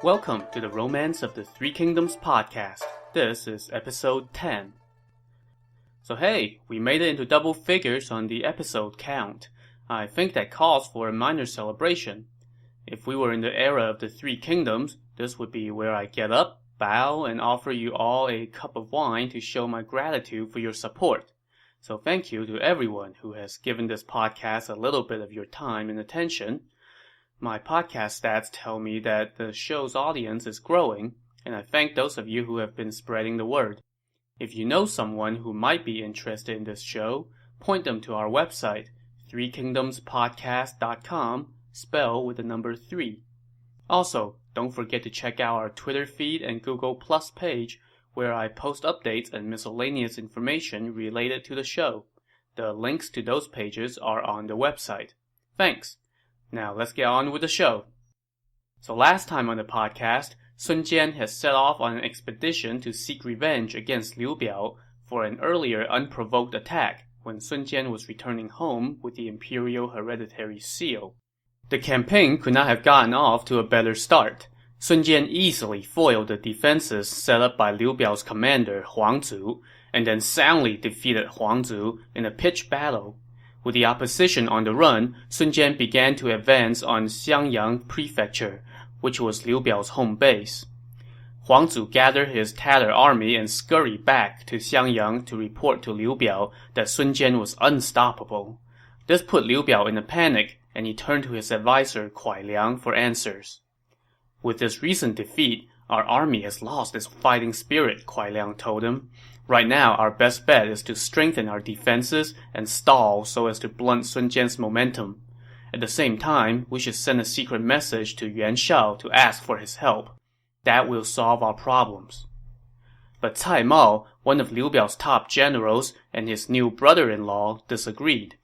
Welcome to the Romance of the Three Kingdoms podcast. This is episode 10. So hey, we made it into double figures on the episode count. I think that calls for a minor celebration. If we were in the era of the Three Kingdoms, this would be where I get up, bow, and offer you all a cup of wine to show my gratitude for your support. So thank you to everyone who has given this podcast a little bit of your time and attention. My podcast stats tell me that the show's audience is growing, and I thank those of you who have been spreading the word. If you know someone who might be interested in this show, point them to our website, threekingdomspodcast.com, spelled with the number 3. Also, don't forget to check out our Twitter feed and Google Plus page, where I post updates and miscellaneous information related to the show. The links to those pages are on the website. Thanks! Now let's get on with the show. So last time on the podcast, Sun Jian has set off on an expedition to seek revenge against Liu Biao for an earlier unprovoked attack when Sun Jian was returning home with the imperial hereditary seal. The campaign could not have gotten off to a better start. Sun Jian easily foiled the defenses set up by Liu Biao's commander Wang Yun, and then soundly defeated Wang Yun in a pitched battle. With the opposition on the run, Sun Jian began to advance on Xiangyang Prefecture, which was Liu Biao's home base. Wang Yun gathered his tattered army and scurried back to Xiangyang to report to Liu Biao that Sun Jian was unstoppable. This put Liu Biao in a panic, and he turned to his advisor Kuai Liang for answers. With this recent defeat, our army has lost its fighting spirit, Kuai Liang told him. Right now, our best bet is to strengthen our defenses and stall so as to blunt Sun Jian's momentum. At the same time, we should send a secret message to Yuan Shao to ask for his help. That will solve our problems. But Cai Mao, one of Liu Biao's top generals, and his new brother-in-law disagreed.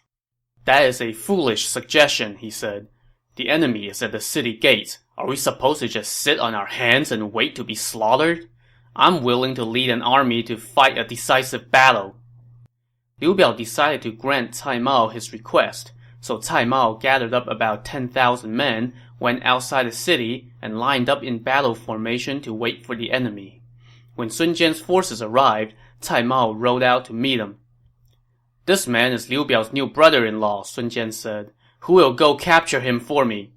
That is a foolish suggestion, he said. The enemy is at the city gates. Are we supposed to just sit on our hands and wait to be slaughtered? I'm willing to lead an army to fight a decisive battle. Liu Biao decided to grant Cai Mao his request, so Cai Mao gathered up about 10,000 men, went outside the city, and lined up in battle formation to wait for the enemy. When Sun Jian's forces arrived, Cai Mao rode out to meet him. This man is Liu Biao's new brother-in-law, Sun Jian said. Who will go capture him for me?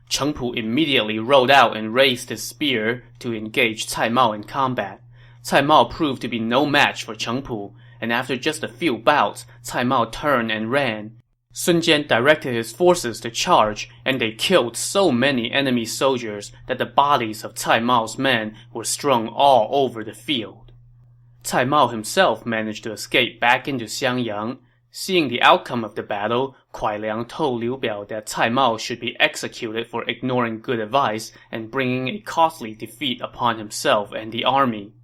Cheng Pu immediately rode out and raised his spear to engage Cai Mao in combat. Cai Mao proved to be no match for Cheng Pu, and after just a few bouts, Cai Mao turned and ran. Sun Jian directed his forces to charge, and they killed so many enemy soldiers that the bodies of Cai Mao's men were strewn all over the field. Cai Mao himself managed to escape back into Xiangyang. Seeing the outcome of the battle, Kuai Liang told Liu Biao that Cai Mao should be executed for ignoring good advice and bringing a costly defeat upon himself and the army.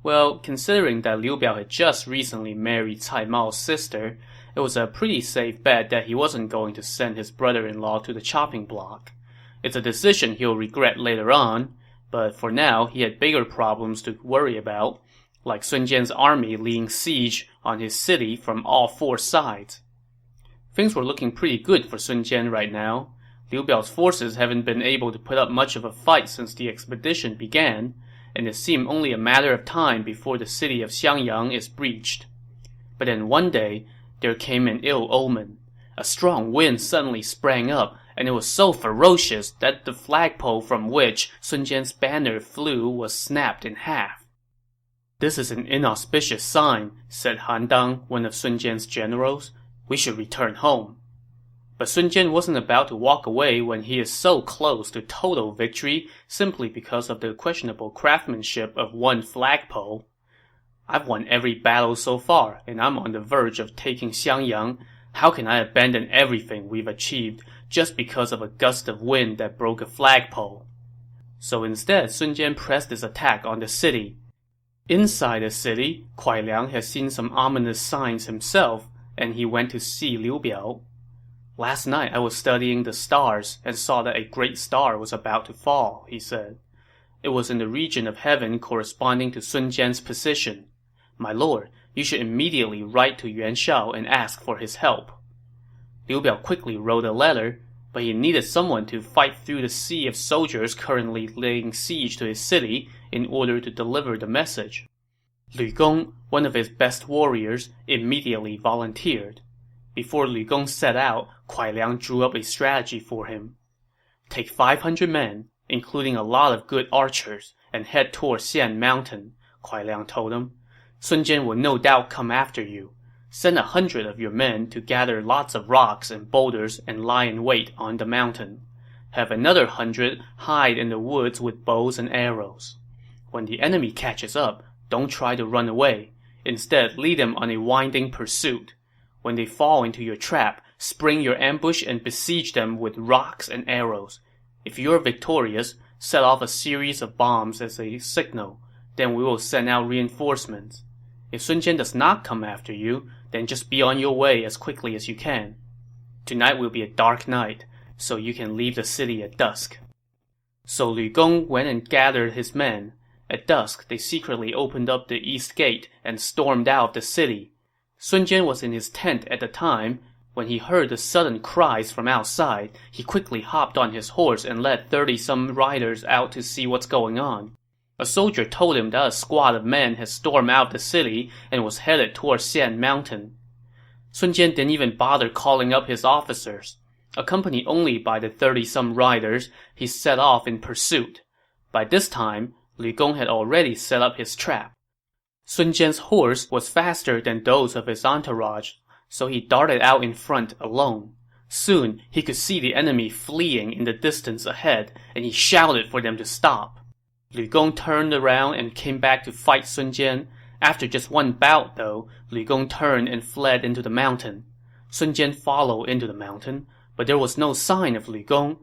Well, considering that Liu Biao had just recently married Cai Mao's sister, it was a pretty safe bet that he wasn't going to send his brother-in-law to the chopping block. It's a decision he'll regret later on, but for now he had bigger problems to worry about, like Sun Jian's army laying siege on his city from all 4 sides. Things were looking pretty good for Sun Jian right now. Liu Biao's forces haven't been able to put up much of a fight since the expedition began, and it seemed only a matter of time before the city of Xiangyang is breached. But then one day, there came an ill omen. A strong wind suddenly sprang up, and it was so ferocious that the flagpole from which Sun Jian's banner flew was snapped in half. This is an inauspicious sign, said Han Dang, one of Sun Jian's generals. We should return home. But Sun Jian wasn't about to walk away when he is so close to total victory simply because of the questionable craftsmanship of one flagpole. I've won every battle so far, and I'm on the verge of taking Xiangyang. How can I abandon everything we've achieved just because of a gust of wind that broke a flagpole? So instead, Sun Jian pressed his attack on the city. Inside the city, Kuai Liang had seen some ominous signs himself, and he went to see Liu Biao. Last night I was studying the stars and saw that a great star was about to fall, he said. It was in the region of heaven corresponding to Sun Jian's position. My lord, you should immediately write to Yuan Shao and ask for his help. Liu Biao quickly wrote a letter, but he needed someone to fight through the sea of soldiers currently laying siege to his city in order to deliver the message. Lu Gong, one of his best warriors, immediately volunteered. Before Lu Gong set out, Kuai Liang drew up a strategy for him. Take 500 men, including a lot of good archers, and head toward Xian Mountain, Kuai Liang told him. Sun Jian will no doubt come after you. Send 100 of your men to gather lots of rocks and boulders and lie in wait on the mountain. Have another 100 hide in the woods with bows and arrows. When the enemy catches up, don't try to run away. Instead, lead them on a winding pursuit. When they fall into your trap, spring your ambush and besiege them with rocks and arrows. If you are victorious, set off a series of bombs as a signal. Then we will send out reinforcements. If Sun Jian does not come after you, then just be on your way as quickly as you can. Tonight will be a dark night, so you can leave the city at dusk. So Lu Gong went and gathered his men. At dusk, they secretly opened up the east gate and stormed out of the city. Sun Jian was in his tent at the time. When he heard the sudden cries from outside, he quickly hopped on his horse and led 30-some riders out to see what's going on. A soldier told him that a squad of men had stormed out of the city and was headed toward Xian Mountain. Sun Jian didn't even bother calling up his officers. Accompanied only by the 30-some riders, he set off in pursuit. By this time, Lu Gong had already set up his trap. Sun Jian's horse was faster than those of his entourage, so he darted out in front alone. Soon, he could see the enemy fleeing in the distance ahead, and he shouted for them to stop. Lu Gong turned around and came back to fight Sun Jian. After just one bout, though, Lu Gong turned and fled into the mountain. Sun Jian followed into the mountain, but there was no sign of Lu Gong.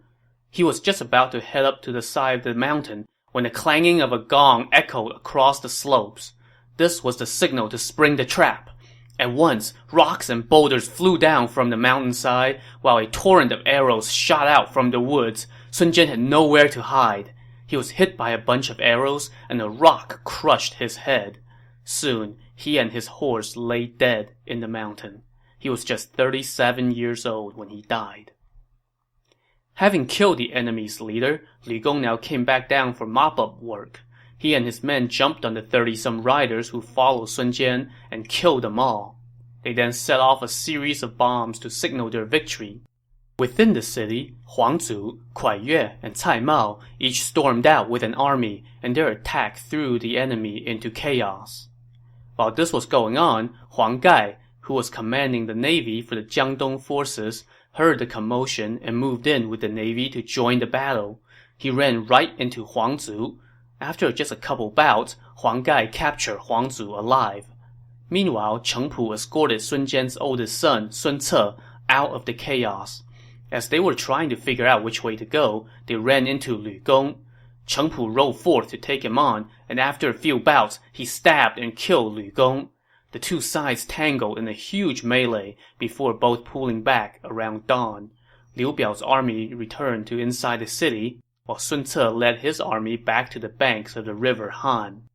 He was just about to head up to the side of the mountain when the clanging of a gong echoed across the slopes. This was the signal to spring the trap. At once, rocks and boulders flew down from the mountainside, while a torrent of arrows shot out from the woods. Sun Jian had nowhere to hide. He was hit by a bunch of arrows, and a rock crushed his head. Soon, he and his horse lay dead in the mountain. He was just 37 years old when he died. Having killed the enemy's leader, Lu Gong now came back down for mop-up work. He and his men jumped on the 30-some riders who followed Sun Jian and killed them all. They then set off a series of bombs to signal their victory. Within the city, Huang Zu, Kuai Yue, and Cai Mao each stormed out with an army, and their attack threw the enemy into chaos. While this was going on, Huang Gai, who was commanding the navy for the Jiangdong forces, heard the commotion and moved in with the navy to join the battle. He ran right into Huang Zu. After just a couple bouts, Huang Gai captured Huang Zu alive. Meanwhile, Cheng Pu escorted Sun Jian's oldest son, Sun Ce, out of the chaos. As they were trying to figure out which way to go, they ran into Lu Gong. Cheng Pu rode forth to take him on, and after a few bouts, he stabbed and killed Lu Gong. The two sides tangled in a huge melee before both pulling back around dawn. Liu Biao's army returned to inside the city, while Sun Ce led his army back to the banks of the river Han.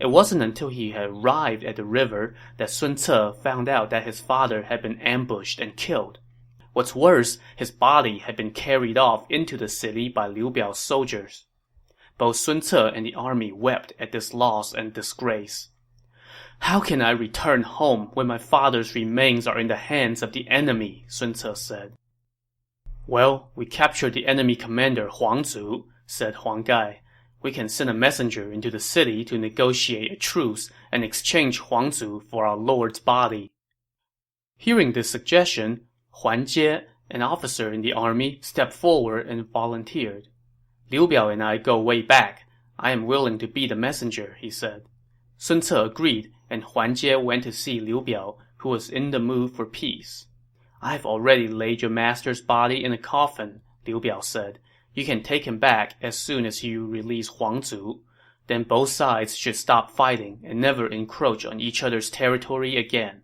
It wasn't until he had arrived at the river that Sun Ce found out that his father had been ambushed and killed. What's worse, his body had been carried off into the city by Liu Biao's soldiers. Both Sun Ce and the army wept at this loss and disgrace. "How can I return home when my father's remains are in the hands of the enemy?" Sun Ce said. "Well, we captured the enemy commander Huang Zu," said Huang Gai. "We can send a messenger into the city to negotiate a truce and exchange Huang Zu for our lord's body." Hearing this suggestion, Huan Jie, an officer in the army, stepped forward and volunteered. "Liu Biao and I go way back. I am willing to be the messenger," he said. Sun Ce agreed, and Huan Jie went to see Liu Biao, who was in the mood for peace. "I've already laid your master's body in a coffin," Liu Biao said. "You can take him back as soon as you release Huang Zu. Then both sides should stop fighting and never encroach on each other's territory again."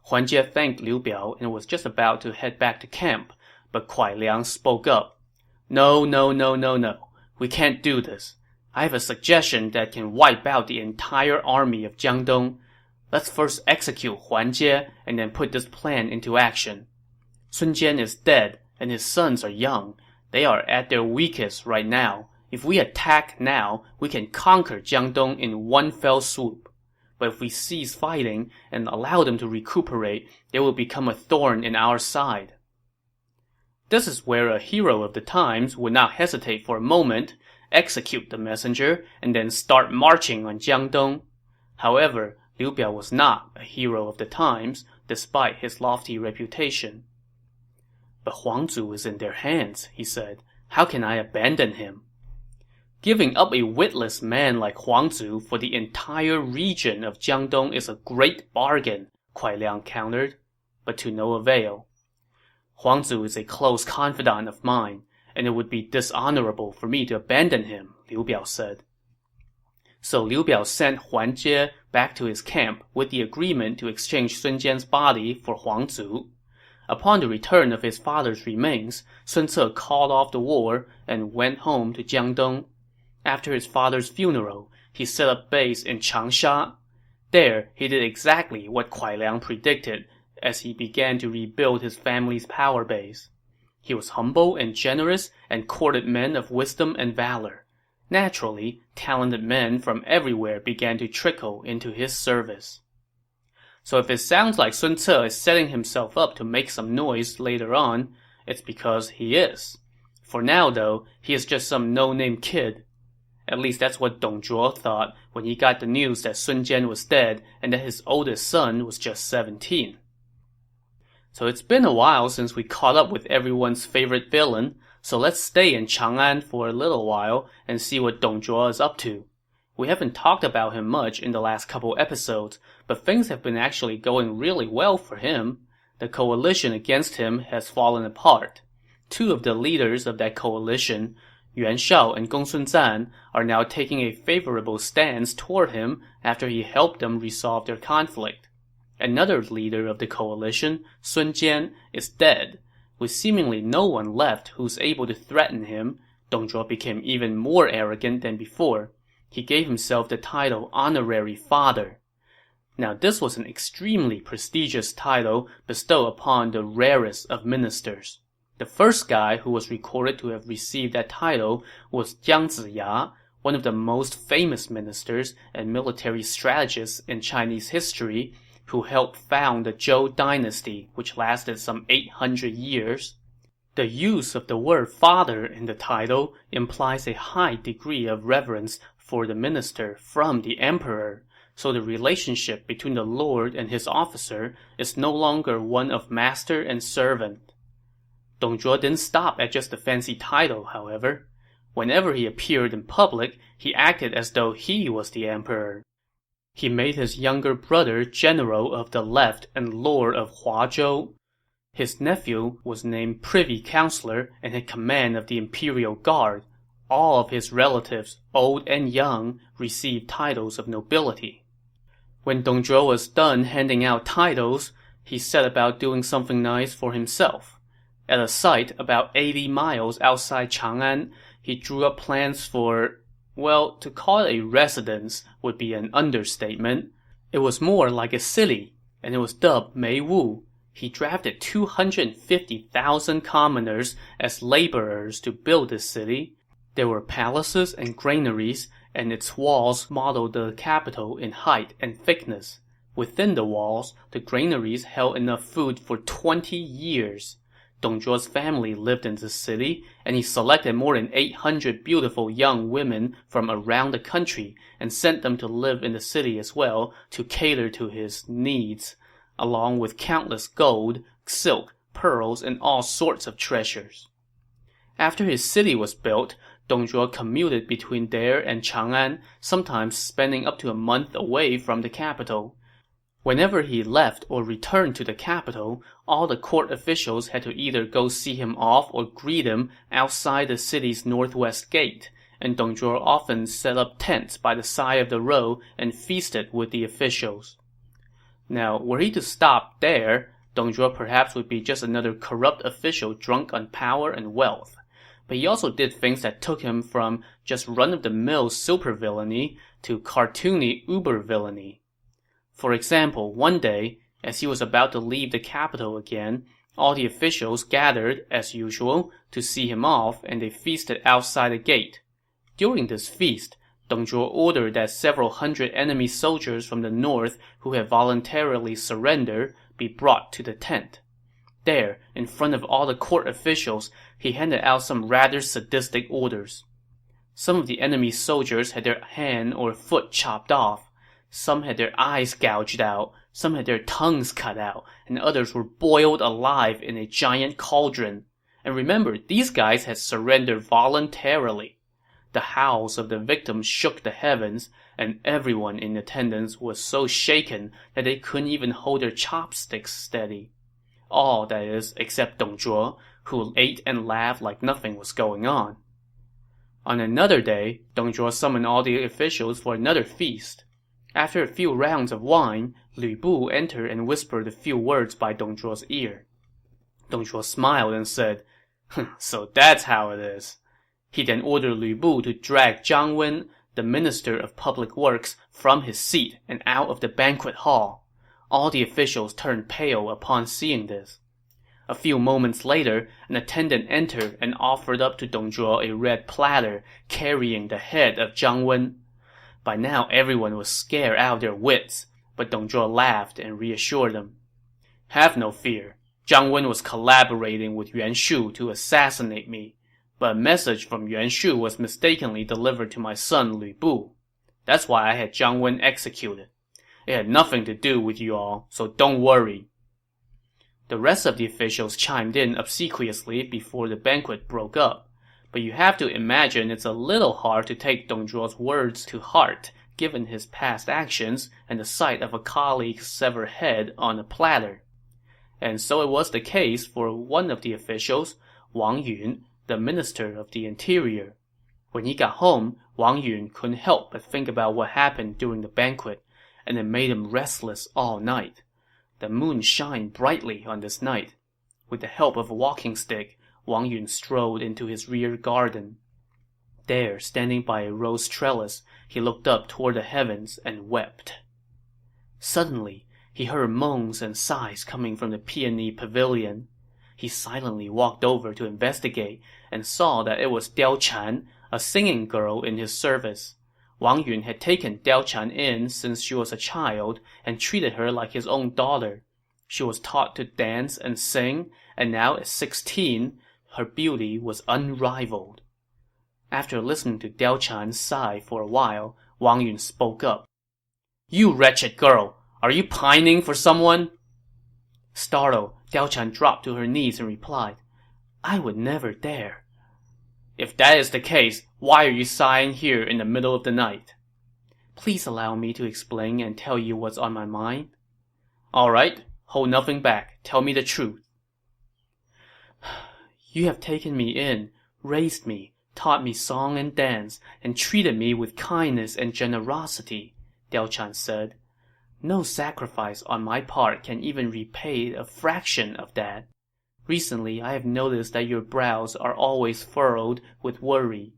Huan Jie thanked Liu Biao and was just about to head back to camp, but Kuai Liang spoke up. No. We can't do this. I have a suggestion that can wipe out the entire army of Jiangdong. Let's first execute Huan Jie and then put this plan into action. Sun Jian is dead, and his sons are young. They are at their weakest right now. If we attack now, we can conquer Jiangdong in one fell swoop. But if we cease fighting and allow them to recuperate, they will become a thorn in our side. This is where a hero of the times would not hesitate for a moment, execute the messenger, and then start marching on Jiangdong. However, Liu Biao was not a hero of the times, despite his lofty reputation. But Huang Zu is in their hands, he said. How can I abandon him? Giving up a witless man like Huang Zu for the entire region of Jiangdong is a great bargain, Kuai Liang countered, but to no avail. Huang Zu is a close confidant of mine, and it would be dishonorable for me to abandon him, Liu Biao said. So Liu Biao sent Huan Jie back to his camp with the agreement to exchange Sun Jian's body for Huang Zu. Upon the return of his father's remains, Sun Ce called off the war and went home to Jiangdong. After his father's funeral, he set up base in Changsha. There, he did exactly what Kuai Liang predicted as he began to rebuild his family's power base. He was humble and generous and courted men of wisdom and valor. Naturally, talented men from everywhere began to trickle into his service. So if it sounds like Sun Ce is setting himself up to make some noise later on, it's because he is. For now, though, he is just some no-name kid. At least that's what Dong Zhuo thought when he got the news that Sun Jian was dead and that his oldest son was just 17. So it's been a while since we caught up with everyone's favorite villain, so let's stay in Chang'an for a little while and see what Dong Zhuo is up to. We haven't talked about him much in the last couple episodes, but things have been actually going really well for him. The coalition against him has fallen apart. Two of the leaders of that coalition, Yuan Shao and Gongsun Zan, are now taking a favorable stance toward him after he helped them resolve their conflict. Another leader of the coalition, Sun Jian, is dead. With seemingly no one left who's able to threaten him, Dong Zhuo became even more arrogant than before. He gave himself the title Honorary Father. Now this was an extremely prestigious title bestowed upon the rarest of ministers. The first guy who was recorded to have received that title was Jiang Ziya, one of the most famous ministers and military strategists in Chinese history, who helped found the Zhou dynasty, which lasted some 800 years. The use of the word father in the title implies a high degree of reverence for the minister from the emperor, so the relationship between the lord and his officer is no longer one of master and servant. Dong Zhuo didn't stop at just a fancy title, however. Whenever he appeared in public, he acted as though he was the emperor. He made his younger brother general of the left and lord of Huazhou. His nephew was named privy councillor and had command of the imperial guard. All of his relatives, old and young, received titles of nobility. When Dong Zhuo was done handing out titles, he set about doing something nice for himself. At a site about 80 miles outside Chang'an, he drew up plans for, well, to call it a residence would be an understatement. It was more like a city, and it was dubbed Meiwu. He drafted 250,000 commoners as laborers to build this city. There were palaces and granaries, and its walls modeled the capital in height and thickness. Within the walls, the granaries held enough food for 20 years. Dong Zhuo's family lived in the city, and he selected more than 800 beautiful young women from around the country and sent them to live in the city as well to cater to his needs, along with countless gold, silk, pearls, and all sorts of treasures. After his city was built, Dong Zhuo commuted between there and Chang'an, sometimes spending up to a month away from the capital. Whenever he left or returned to the capital, all the court officials had to either go see him off or greet him outside the city's northwest gate, and Dong Zhuo often set up tents by the side of the road and feasted with the officials. Now, were he to stop there, Dong Zhuo perhaps would be just another corrupt official drunk on power and wealth. But he also did things that took him from just run-of-the-mill supervillainy to cartoony uber-villainy. For example, one day, as he was about to leave the capital again, All the officials gathered, as usual, to see him off, and they feasted outside the gate. During this feast, Dong Zhuo ordered that several hundred enemy soldiers from the north who had voluntarily surrendered be brought to the tent. There, in front of all the court officials, he handed out some rather sadistic orders. Some of the enemy soldiers had their hand or foot chopped off. Some had their eyes gouged out, some had their tongues cut out, and others were boiled alive in a giant cauldron. And remember, these guys had surrendered voluntarily. The howls of the victims shook the heavens, and everyone in attendance was so shaken that they couldn't even hold their chopsticks steady. All, that is, except Dong Zhuo, who ate and laughed like nothing was going on. On another day, Dong Zhuo summoned all the officials for another feast. After a few rounds of wine, Lu Bu entered and whispered a few words by Dong Zhuo's ear. Dong Zhuo smiled and said, "So that's how it is." He then ordered Lu Bu to drag Zhang Wen, the Minister of Public Works, from his seat and out of the banquet hall. All the officials turned pale upon seeing this. A few moments later, an attendant entered and offered up to Dong Zhuo a red platter carrying the head of Zhang Wen. By now everyone was scared out of their wits, but Dong Zhuo laughed and reassured them. "Have no fear. Zhang Wen was collaborating with Yuan Shu to assassinate me, but a message from Yuan Shu was mistakenly delivered to my son Lu Bu. That's why I had Zhang Wen executed. It had nothing to do with you all, so don't worry." The rest of the officials chimed in obsequiously before the banquet broke up, but you have to imagine it's a little hard to take Dong Zhuo's words to heart, given his past actions and the sight of a colleague's severed head on a platter. And so it was the case for one of the officials, Wang Yun, the Minister of the Interior. When he got home, Wang Yun couldn't help but think about what happened during the banquet, and it made him restless all night. The moon shined brightly on this night. With the help of a walking stick, Wang Yun strolled into his rear garden. There, standing by a rose trellis, he looked up toward the heavens and wept. Suddenly, he heard moans and sighs coming from the peony pavilion. He silently walked over to investigate and saw that it was Diao Chan, a singing girl in his service. Wang Yun had taken Diao Chan in since she was a child and treated her like his own daughter. She was taught to dance and sing, and now at 16, her beauty was unrivaled. After listening to Diao Chan sigh for a while, Wang Yun spoke up. "You wretched girl! Are you pining for someone?" Startled, Diao Chan dropped to her knees and replied, "I would never dare." "If that is the case, why are you sighing here in the middle of the night?" "Please allow me to explain and tell you what's on my mind." "All right, hold nothing back. Tell me the truth." "You have taken me in, raised me, taught me song and dance, and treated me with kindness and generosity," Diao Chan said. "No sacrifice on my part can even repay a fraction of that. Recently, I have noticed that your brows are always furrowed with worry.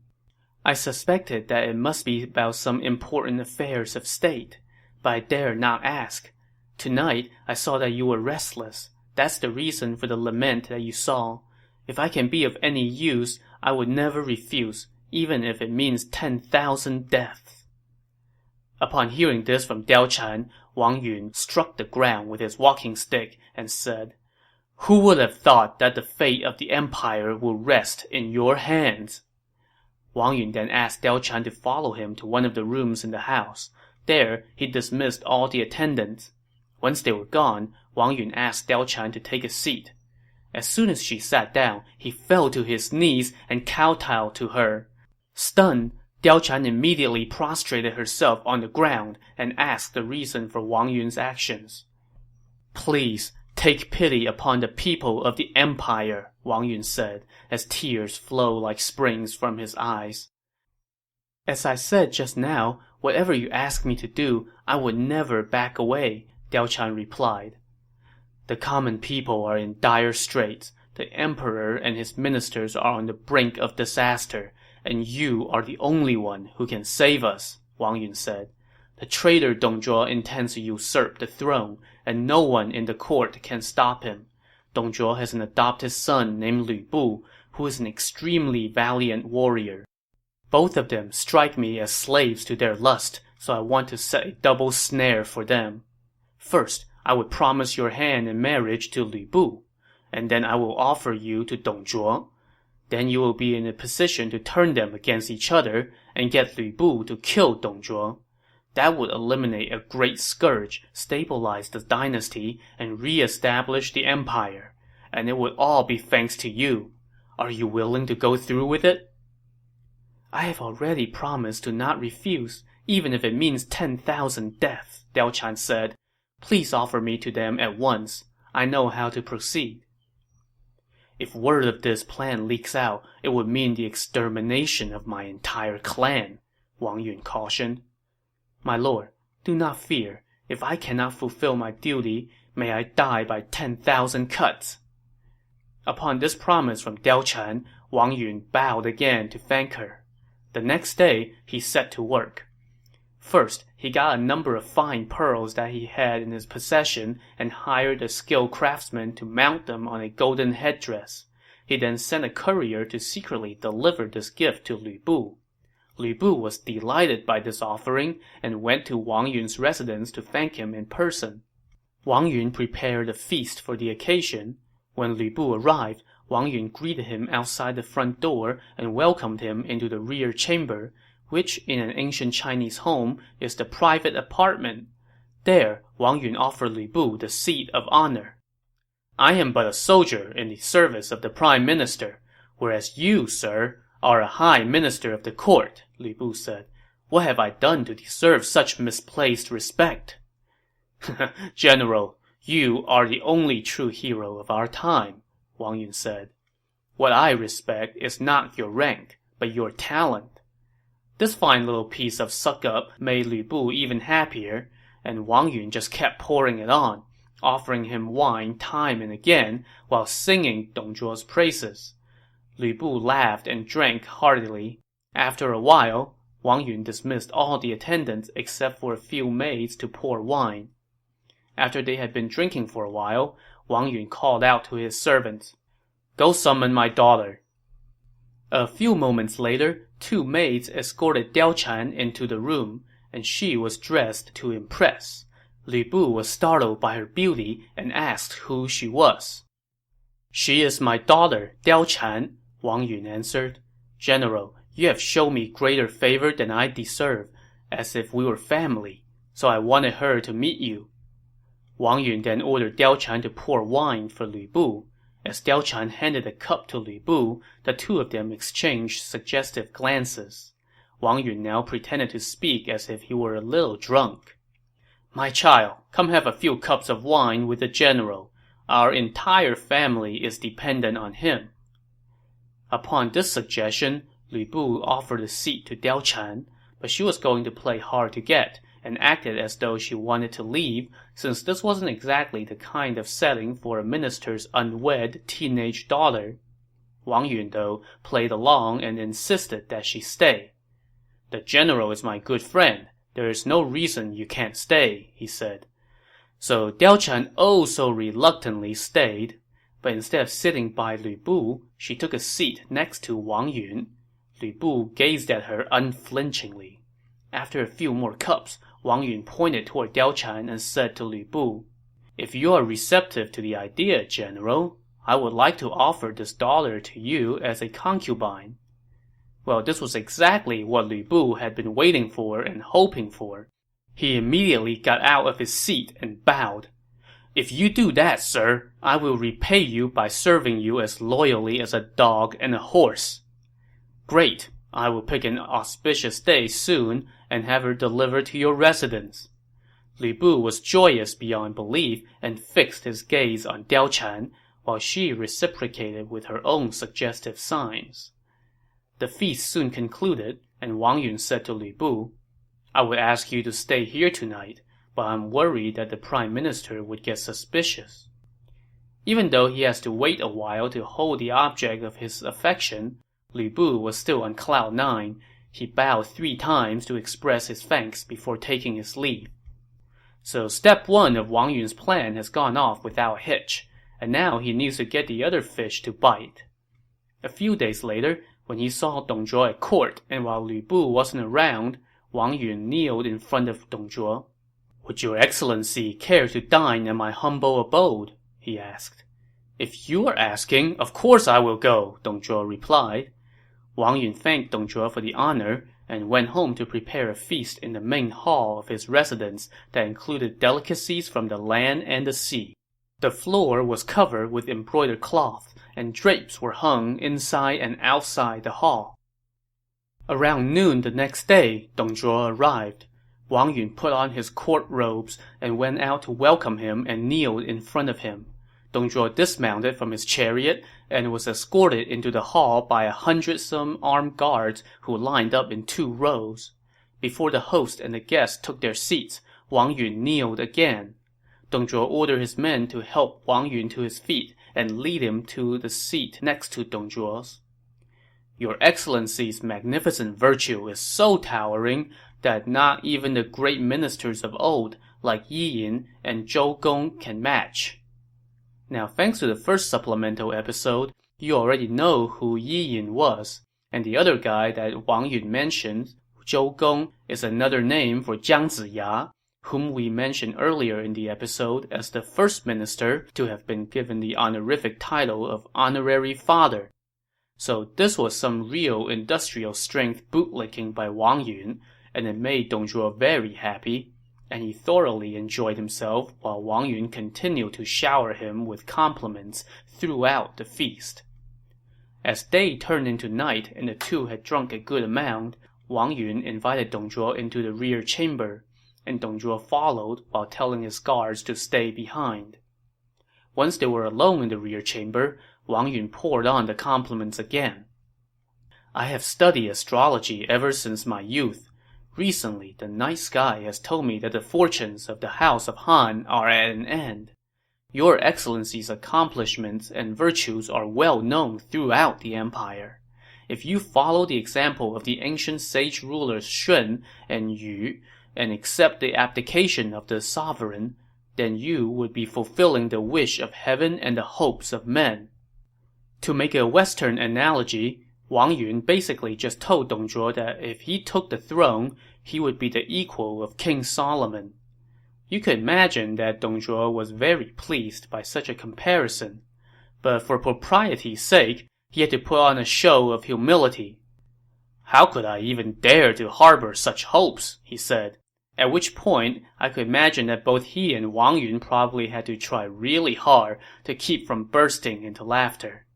I suspected that it must be about some important affairs of state, but I dare not ask. Tonight, I saw that you were restless. That's the reason for the lament that you saw. If I can be of any use, I would never refuse, even if it means 10,000 deaths." Upon hearing this from Diao Chan, Wang Yun struck the ground with his walking stick and said, "Who would have thought that the fate of the empire will rest in your hands?" Wang Yun then asked Diao Chan to follow him to one of the rooms in the house. There, he dismissed all the attendants. Once they were gone, Wang Yun asked Diao Chan to take a seat. As soon as she sat down, he fell to his knees and kowtowed to her. Stunned, Diao Chan immediately prostrated herself on the ground and asked the reason for Wang Yun's actions. "Please, take pity upon the people of the empire," Wang Yun said, as tears flowed like springs from his eyes. "As I said just now, whatever you ask me to do, I would never back away," Diao Chan replied. "The common people are in dire straits. The emperor and his ministers are on the brink of disaster, and you are the only one who can save us," Wang Yun said. "The traitor Dong Zhuo intends to usurp the throne, and no one in the court can stop him. Dong Zhuo has an adopted son named Lu Bu, who is an extremely valiant warrior. Both of them strike me as slaves to their lust, so I want to set a double snare for them. First, I would promise your hand in marriage to Lu Bu, and then I will offer you to Dong Zhuo. Then you will be in a position to turn them against each other and get Lu Bu to kill Dong Zhuo. That would eliminate a great scourge, stabilize the dynasty, and re-establish the empire. And it would all be thanks to you. Are you willing to go through with it? I have already promised to not refuse, even if it means 10,000 deaths, Diao Chan said. Please offer me to them at once. I know how to proceed. If word of this plan leaks out, it would mean the extermination of my entire clan, Wang Yun cautioned. My lord, do not fear. If I cannot fulfill my duty, may I die by 10,000 cuts. Upon this promise from Diao Chan, Wang Yun bowed again to thank her. The next day, he set to work. First, he got a number of fine pearls that he had in his possession and hired a skilled craftsman to mount them on a golden headdress. He then sent a courier to secretly deliver this gift to Lu Bu. Lu Bu was delighted by this offering and went to Wang Yun's residence to thank him in person. Wang Yun prepared a feast for the occasion. When Lu Bu arrived, Wang Yun greeted him outside the front door and welcomed him into the rear chamber, which in an ancient Chinese home is the private apartment. There, Wang Yun offered Lu Bu the seat of honor. I am but a soldier in the service of the prime minister, whereas you, sir, are a high minister of the court, Lu Bu said. What have I done to deserve such misplaced respect? General, you are the only true hero of our time, Wang Yun said. What I respect is not your rank, but your talent. This fine little piece of suck-up made Lu Bu even happier, and Wang Yun just kept pouring it on, offering him wine time and again while singing Dong Zhuo's praises. Lu Bu laughed and drank heartily. After a while, Wang Yun dismissed all the attendants except for a few maids to pour wine. After they had been drinking for a while, Wang Yun called out to his servants, "Go summon my daughter." A few moments later, 2 maids escorted Diao Chan into the room, and she was dressed to impress. Lu Bu was startled by her beauty and asked who she was. "She is my daughter, Diao Chan," Wang Yun answered. "General, you have shown me greater favor than I deserve, as if we were family, so I wanted her to meet you." Wang Yun then ordered Diao Chan to pour wine for Lu Bu. As Diao Chan handed a cup to Lu Bu, the two of them exchanged suggestive glances. Wang Yun now pretended to speak as if he were a little drunk. "My child, come have a few cups of wine with the general. Our entire family is dependent on him." Upon this suggestion, Lu Bu offered a seat to Diao Chan, but she was going to play hard to get, and acted as though she wanted to leave, since this wasn't exactly the kind of setting for a minister's unwed teenage daughter. Wang Yun, though, played along and insisted that she stay. "The general is my good friend. There is no reason you can't stay," he said. So Diao Chan oh so reluctantly stayed, but instead of sitting by Lu Bu, she took a seat next to Wang Yun. Lu Bu gazed at her unflinchingly. After a few more cups, Wang Yun pointed toward Diao Chan and said to Lu Bu, "If you are receptive to the idea, General, I would like to offer this daughter to you as a concubine." Well, this was exactly what Lu Bu had been waiting for and hoping for. He immediately got out of his seat and bowed. "If you do that, sir, I will repay you by serving you as loyally as a dog and a horse." "Great. I will pick an auspicious day soon and have her delivered to your residence." Lu Bu was joyous beyond belief and fixed his gaze on Diao Chan, while she reciprocated with her own suggestive signs. The feast soon concluded, and Wang Yun said to Lu Bu, "I would ask you to stay here tonight, but I'm worried that the prime minister would get suspicious." Even though he has to wait a while to hold the object of his affection, Lu Bu was still on cloud 9. He bowed 3 times to express his thanks before taking his leave. So step 1 of Wang Yun's plan has gone off without a hitch. and now he needs to get the other fish to bite. A few days later, when he saw Dong Zhuo at court, and while Lu Bu wasn't around, Wang Yun kneeled in front of Dong Zhuo. "Would your excellency care to dine at my humble abode?" he asked. "If you are asking, of course I will go," Dong Zhuo replied. Wang Yun thanked Dong Zhuo for the honor and went home to prepare a feast in the main hall of his residence that included delicacies from the land and the sea. The floor was covered with embroidered cloth, and drapes were hung inside and outside the hall. Around noon the next day, Dong Zhuo arrived. Wang Yun put on his court robes and went out to welcome him and kneeled in front of him. Dong Zhuo dismounted from his chariot and was escorted into the hall by 100-some armed guards who lined up in 2 rows. Before the host and the guests took their seats, Wang Yun kneeled again. Dong Zhuo ordered his men to help Wang Yun to his feet and lead him to the seat next to Dong Zhuo's. "Your excellency's magnificent virtue is so towering that not even the great ministers of old, like Yi Yin and Zhou Gong, can match." Now, thanks to the first supplemental episode, you already know who Yi Yin was, and the other guy that Wang Yun mentioned, Zhou Gong, is another name for Jiang Ziya, whom we mentioned earlier in the episode as the first minister to have been given the honorific title of Honorary Father. So this was some real industrial strength bootlicking by Wang Yun, and it made Dong Zhuo very happy, and he thoroughly enjoyed himself while Wang Yun continued to shower him with compliments throughout the feast. As day turned into night and the two had drunk a good amount, Wang Yun invited Dong Zhuo into the rear chamber, and Dong Zhuo followed while telling his guards to stay behind. Once they were alone in the rear chamber, Wang Yun poured on the compliments again. "I have studied astrology ever since my youth. Recently, the night sky has told me that the fortunes of the House of Han are at an end. Your excellency's accomplishments and virtues are well known throughout the empire. If you follow the example of the ancient sage rulers Shun and Yu, and accept the abdication of the sovereign, then you would be fulfilling the wish of heaven and the hopes of men." To make a Western analogy, Wang Yun basically just told Dong Zhuo that if he took the throne, he would be the equal of King Solomon. You could imagine that Dong Zhuo was very pleased by such a comparison, but for propriety's sake, he had to put on a show of humility. "How could I even dare to harbor such hopes?" he said. At which point, I could imagine that both he and Wang Yun probably had to try really hard to keep from bursting into laughter.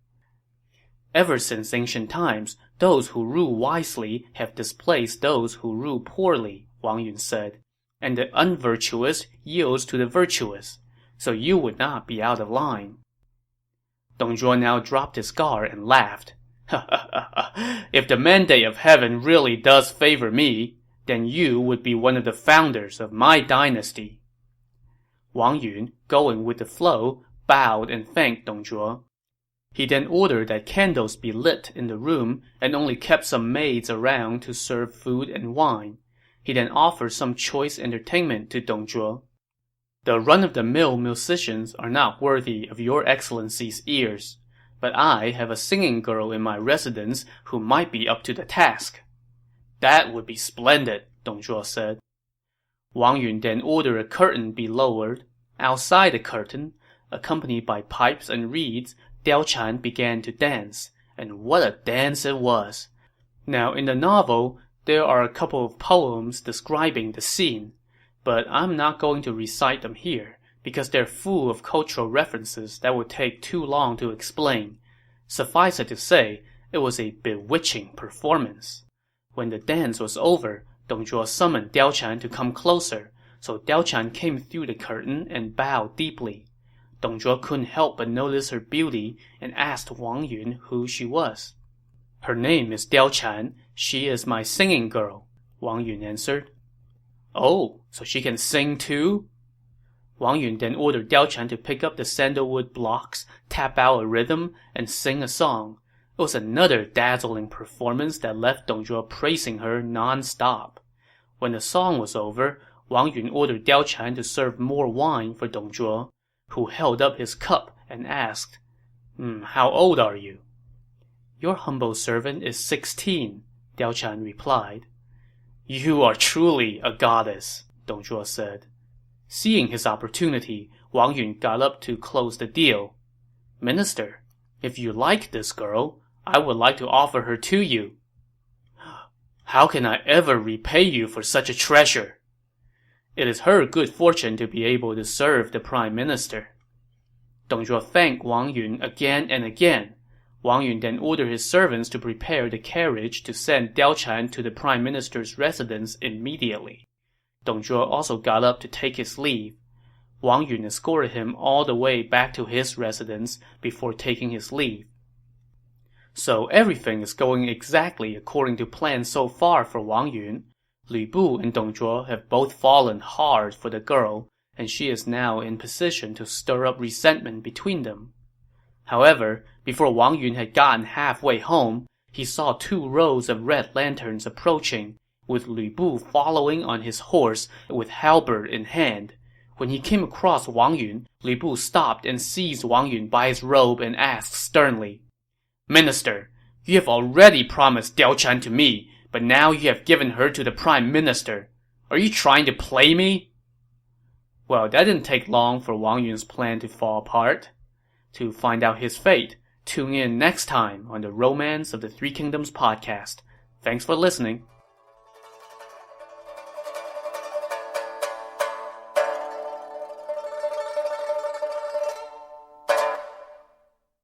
"Ever since ancient times, those who rule wisely have displaced those who rule poorly," Wang Yun said, "and the unvirtuous yields to the virtuous, so you would not be out of line." Dong Zhuo now dropped his guard and laughed. "If the mandate of heaven really does favor me, then you would be one of the founders of my dynasty." Wang Yun, going with the flow, bowed and thanked Dong Zhuo. He then ordered that candles be lit in the room and only kept some maids around to serve food and wine. He then offered some choice entertainment to Dong Zhuo. "The run-of-the-mill musicians are not worthy of your excellency's ears, but I have a singing girl in my residence who might be up to the task." "That would be splendid," Dong Zhuo said. Wang Yun then ordered a curtain be lowered. Outside the curtain, accompanied by pipes and reeds, Diao Chan began to dance, and what a dance it was! Now, in the novel, there are a couple of poems describing the scene, but I'm not going to recite them here, because they're full of cultural references that would take too long to explain. Suffice it to say, it was a bewitching performance. When the dance was over, Dong Zhuo summoned Diao Chan to come closer, so Diao Chan came through the curtain and bowed deeply. Dong Zhuo couldn't help but notice her beauty and asked Wang Yun who she was. "Her name is Diao Chan. She is my singing girl," Wang Yun answered. "Oh, so she can sing too?" Wang Yun then ordered Diao Chan to pick up the sandalwood blocks, tap out a rhythm, and sing a song. It was another dazzling performance that left Dong Zhuo praising her non-stop. When the song was over, Wang Yun ordered Diao Chan to serve more wine for Dong Zhuo, who held up his cup and asked, How old are you? Your humble servant is 16, Diao Chan replied. You are truly a goddess, Dong Zhuo said. Seeing his opportunity, Wang Yun got up to close the deal. Minister, if you like this girl, I would like to offer her to you. How can I ever repay you for such a treasure? It is her good fortune to be able to serve the prime minister. Dong Zhuo thanked Wang Yun again and again. Wang Yun then ordered his servants to prepare the carriage to send Diao Chan to the prime minister's residence immediately. Dong Zhuo also got up to take his leave. Wang Yun escorted him all the way back to his residence before taking his leave. So everything is going exactly according to plan so far for Wang Yun. Lu Bu and Dong Zhuo have both fallen hard for the girl, and she is now in position to stir up resentment between them. However, before Wang Yun had gotten halfway home, he saw 2 rows of red lanterns approaching, with Lu Bu following on his horse with halberd in hand. When he came across Wang Yun, Lu Bu stopped and seized Wang Yun by his robe and asked sternly, Minister, you have already promised Diao Chan to me, but now you have given her to the prime minister. Are you trying to play me? Well, that didn't take long for Wang Yun's plan to fall apart. To find out his fate, tune in next time on the Romance of the Three Kingdoms podcast. Thanks for listening.